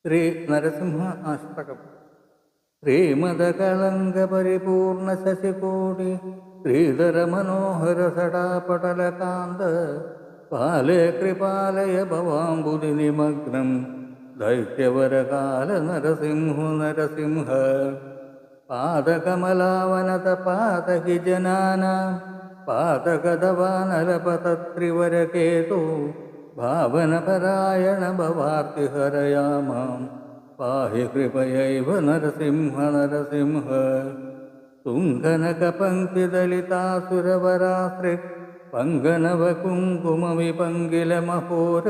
ശ്രീ നരസിംഹ അഷ്ടകം. ശ്രീമദകളങ്കപരിപൂർണ ശശികോടി ശ്രീധര മനോഹര സടാപടലകാന്ത പാലയ കൃപാലയ ഭവാംബുധി നിമഗ്നം ദൈത്യവരകാല നരസിംഹ നരസിംഹ പാദകമലാവനത പാതകി ജനാനാം പാതകദവാനലപതത്രിവരകേതോ ഭാവനപരായണ ഭവാർത്തിഹരയാമാം പാഹി കൃപയൈവ നരസിംഹ നരസിംഹ തുംഗനകപംക്തിദലിതാസുരവരാശ്രി പങ്കനവകുങ്കുമവിപങ്കിലമഹോര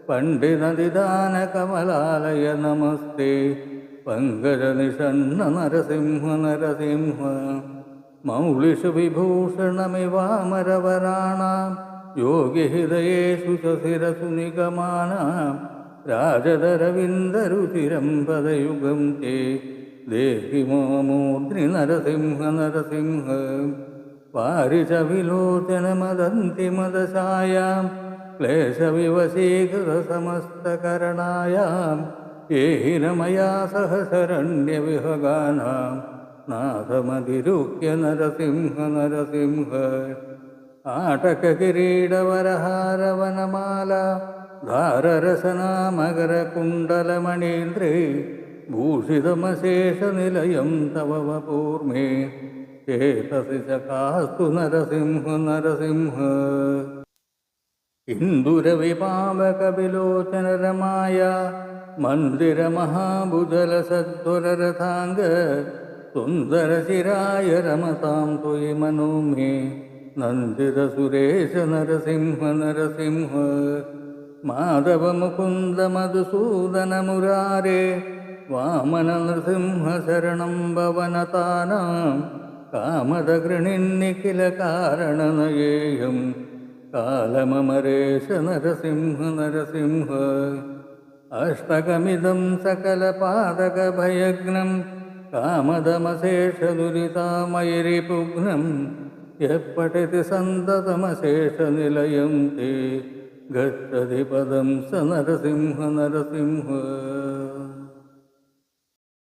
പണ്ഡിതനിദാനകമലാലയ നമസ്തേ പങ്കജനിഷണ്ണ നരസിംഹ നരസിംഹ മൗളിഷു വിഭൂഷണമിവാമരവരാണാം യോഗിഹൃദയേഷു ശിരസു നിഗമാനാം രാജധരവിന്ദരുചിരം പദയുഗം തേ ദേഹി മോമൂർധ്നി നരസിംഹ നരസിംഹ പാരിഷ വിലോചനമദന്തിമദശായാം ക്ലേശവിവശീകൃത സമസ്തകരണായാം ഏഹിന മയാ സഹ ശരണ്യവിഹഗാനാം നാഥമതിരുഹ്യ നരസിംഹ നരസിംഹ ആടകകിരീടവരഹാരവനമാല ധാരരസനാമകരകുണ്ടലമണീന്ദ്രേ ഭൂഷിതമശേഷനിലയം തവ വപൂർമേ ചേതസി ചകാസ്തു നരസിംഹ നരസിംഹ ഇന്ദുരവിപാവകവിലോചനരമായ മന്ദിരമഹാഭുജലസദ്വരരഥാംഗ സുന്ദരശിരായ രമതാം ത്വയി മനോ മേ നന്ദിതസുരേശ നരസിംഹ നരസിംഹ മാധവ മുകുന്ദ മധുസൂദന മുരാരേ വാമന നൃസിംഹ ശരണം ഭവനതാനാം കാമദഗൃണിന്നിഖില കാരണനയേയം കാലമമരേശ നരസിംഹ നരസിംഹ അഷ്ടകമിദം സകലപാതകഭയഗ്നം കാമദമശേഷദുരിതാമയരിപുഗ്നം യപ്പഠതി സന്തതമശേഷനിലയം തേ ഗച്ഛതി പദം സ നരസിംഹ നരസിംഹ